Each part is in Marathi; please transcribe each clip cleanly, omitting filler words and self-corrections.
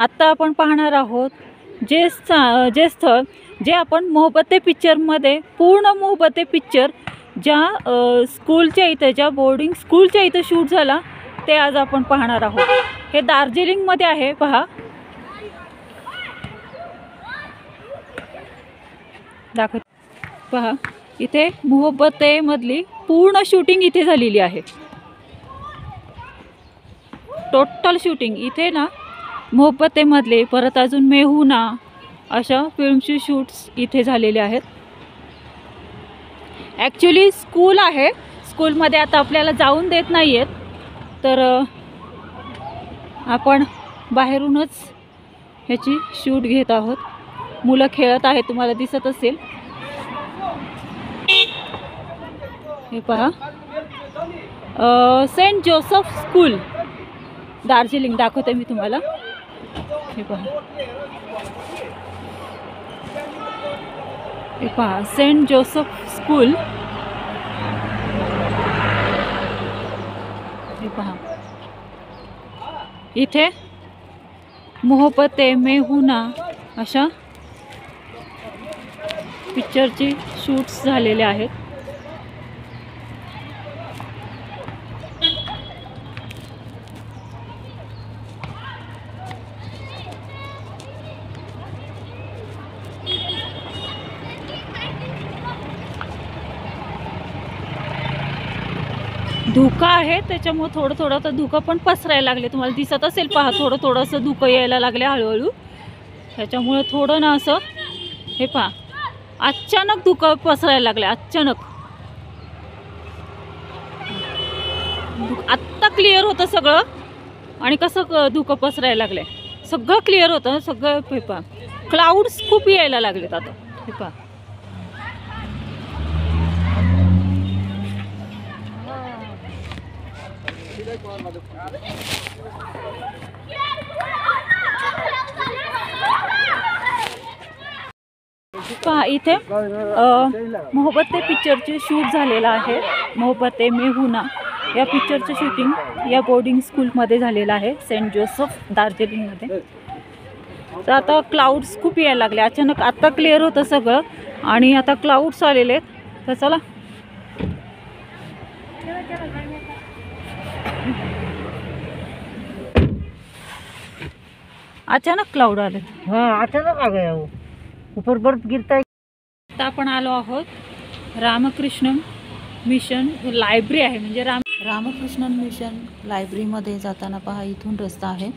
आता आपण पाहणार आहोत जे स्थळ जे आपण मोहब्बते पिक्चरमध्ये पूर्ण मोहब्बते पिक्चर ज्या स्कूलच्या इथे ज्या बोर्डिंग स्कूलच्या इथे शूट झाला ते आज आपण पाहणार आहोत। हे दार्जिलिंगमध्ये आहे। पहा दाखव पहा इथे मोहब्बते मधली पूर्ण शूटिंग इथे झालेली आहे। टोटल शूटिंग इथे ना मोहब्बते मधले परत अजून मेहुना अशा फिल्मचे शूट्स इथे झालेले आहेत। ॲक्च्युली स्कूल आहे, स्कूलमध्ये आता आपल्याला जाऊन देत नाहीयेत तर आपण बाहेरूनच ह्याची शूट घेत आहोत। मुलं खेळत आहेत, तुम्हाला दिसत असेल। हे पहा सेंट जोसेफ स्कूल दार्जिलिंग दाखवते मी तुम्हाला। हे पहा सेंट जोसेफ स्कूल। हे पहा इथे मोहब्बते मेहुना अशा पिक्चरची शूट्स झालेले आहेत। धुका आहे त्याच्यामुळे थोडं थोडं तर धुकं पण पसरायला लागले, तुम्हाला दिसत असेल। पहा थोडं थोडंसं धुकं यायला लागले हळूहळू, त्याच्यामुळे थोडं ना असं हे पहा अचानक धुकं पसरायला लागले। अचानक आत्ता क्लिअर होतं सगळं आणि कसं धुकं पसरायला लागले, सगळं क्लिअर होतं सगळं। हे पहा क्लाउड्स खूप यायला लागलेत आता। हे पहा पहा इथे मोहब्बते पिक्चरचे शूट झालेलं आहे। मोहब्बते मेहुना या पिक्चरचं शूटिंग या बोर्डिंग स्कूलमध्ये झालेलं आहे सेंट जोसेफ दार्जिलिंगमध्ये। तर आता क्लाउड्स खूप यायला लागले अचानक, आता क्लिअर होतं सगळं आणि आता क्लाउड्स आलेले आहेत। तर चला अचानक क्लाउड आले। हाँ अचानक आ गया वो, ऊपर बर्फ गिरता है। आता आपण आलो आहोत रामकृष्ण मिशन लायब्ररी आहे, म्हणजे रामकृष्ण मिशन लायब्ररीमध्ये जाताना पहा इथून रस्ता आहे।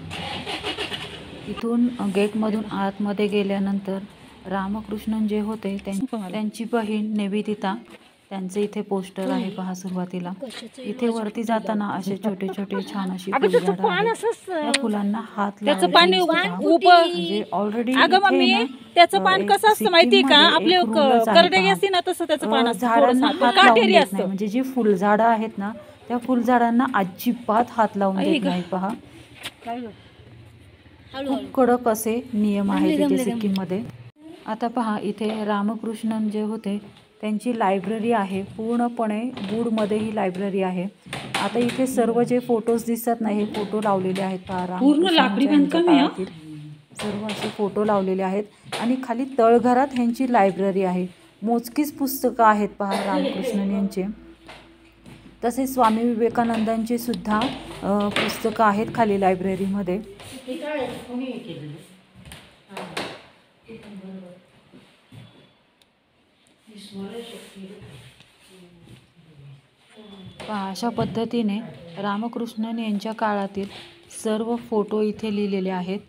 इथून गेटमधून आतमध्ये गेल्यानंतर रामकृष्णन जे होते त्यांची बहीण निवेदिता त्यांचे इथे पोस्टर आहे। पहा सुरुवातीला इथे वरती जाताना असे छोटे छोटे छान अशी फुलझाडं, फुलांना हात त्याचं पाणी म्हणजे ऑलरेडी त्याचं पान कसं असतं माहिती का, आपले करडे असते ना तसं त्याचं पान झाडांना हात लावून देत नाही, म्हणजे जी फुलझाडं आहेत ना त्या फुलझाडांना अजिबात हात लावून देत नाही। पहा खूप कडक असे नियम आहेत इथे सिक्कीममध्ये। आता पहा इथे रामकृष्णन जे होते त्यांची लायब्ररी आहे, पूर्णपणे वूडमध्ये ही लायब्ररी आहे। आता इथे सर्व जे फोटोज दिसत नाही हे फोटो लावलेले आहेत। पहा पूर्ण लाकडी बांधकाम आहे, सर्व असे फोटो लावलेले आहेत आणि खाली तळघरात ह्यांची लायब्ररी आहे। मोजकीच पुस्तकं आहेत पहा रामकृष्णन यांचे। तसेच स्वामी विवेकानंदांचे सुद्धा पुस्तकं आहेत खाली लायब्ररीमध्ये। अशा पद्धतीने रामकृष्णन यांच्या काळातील सर्व फोटो इथे लिहिलेले आहेत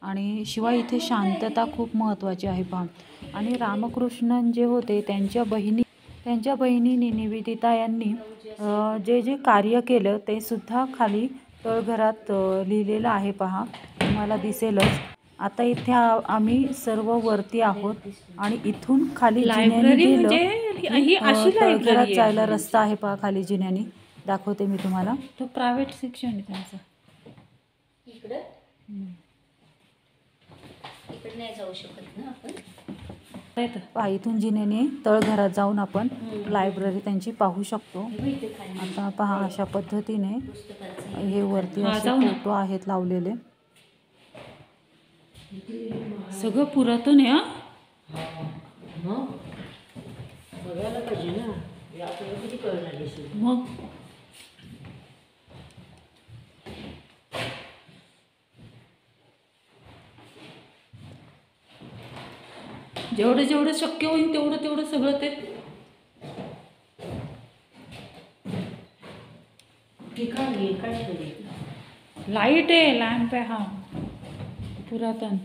आणि शिवाय इथे शांतता खूप महत्त्वाची आहे। पहा आणि रामकृष्णन जे होते त्यांच्या बहिणीने निवेदिता यांनी जे जे कार्य केलं ते सुद्धा खाली तळघरात लिहिलेलं आहे। पहा तुम्हाला दिसेलच। आता इथे आम्ही सर्व वरती आहोत आणि इथून खाली जिन्याने गेलं तळघरात जायला रस्ता आहे। पहा खाली जिन्याने दाखवते मी तुम्हाला। तो प्रायव्हेट सेक्शन आहे त्यांचं, इकडे नाही जाऊ शकत ना आपण। पहा इथून जिन्याने तळघरात जाऊन आपण लायब्ररी त्यांची पाहू शकतो। आता पहा अशा पद्धतीने हे वरती असे फोटो आहेत लावलेले। सगळं पुरातन आहे हा. मग बघायला पाहिजे ना, हे आपल्याला किती कळणार आहे. मग जेवढं जेवढं शक्य होईल तेवढं तेवढं सगळं ते ठिकाणी काय तरी लाईट आहे, लॅम्प आहे हा पुरातन.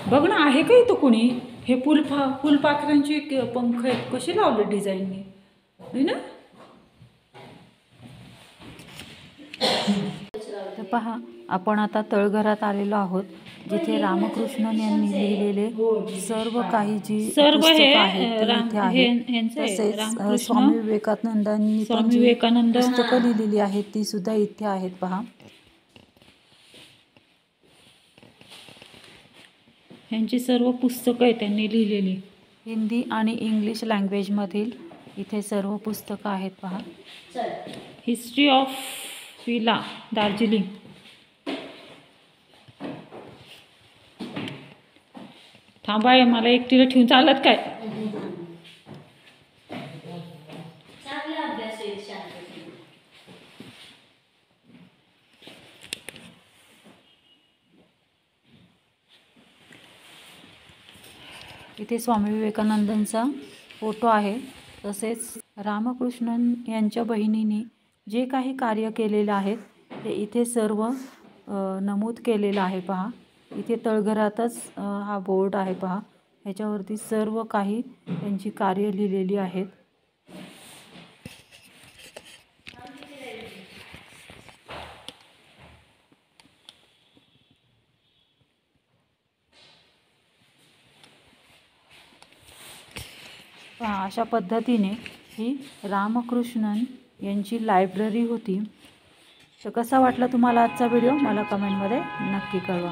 बघ ना, आहे का इथं कोणी? हे फुलपाखरांची पंख आहेत, कसे लावले डिझाईनने, है ना? तर पहा, आपण आता तळघरात आलेलो आहोत, जिथे रामकृष्णन यांनी लिहिलेले सर्व काही जी सर्व पुस्तकं हे आहेत ती इथे आहेत. ह्यांचं आहे, तसेच रामकृष्ण, स्वामी विवेकानंदांनी पण स्वामी जी विवेकानंद पुस्तकं लिहिलेली आहेत ती सुद्धा इथे आहेत. पहा, ह्यांची सर्व पुस्तकं आहेत त्यांनी लिहिलेली. हिंदी आणि इंग्लिश लँग्वेजमधील इथे सर्व पुस्तकं आहेत. पहा, चल. History of villa Darjeeling. थांबाय, मला एकटीला ठेवून चालत काय? चांगला अभ्यास होईल शांततेने. इथे स्वामी विवेकानंदांचा फोटो आहे. तसेच रामकृष्णन यांच्या बहिणीने जे काही कार्य केलेलं आहे ते इथे सर्व नमूद केलेलं आहे. पहा, इथे तळघरातच हा बोर्ड आहे. पहा, ह्याच्यावरती सर्व काही त्यांची कार्य लिहिलेली आहेत. पहा, अशा पद्धतीने ही रामकृष्णन यांची लायब्ररी होती. तर कसा वाटला तुम्हाला आजचा व्हिडिओ मला कमेंटमध्ये नक्की कळवा.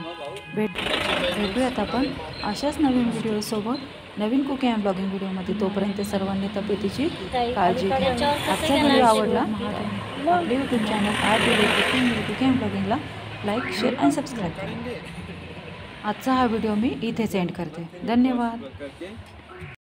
भेटूयात आपण अशाच नवीन व्हिडिओसोबत, नवीन कुकिंग अँड ब्लॉगिंग व्हिडिओमध्ये. तोपर्यंत सर्वांनी तब्येतीची काळजी घ्या. आजचा व्हिडिओ आवडला आपले यूट्यूब चॅनल कुकिंग अँड ब्लॉगिंगला लाईक, शेअर आणि सबस्क्राईब करा. आजचा हा व्हिडिओ मी इथेच एंड करते. धन्यवाद.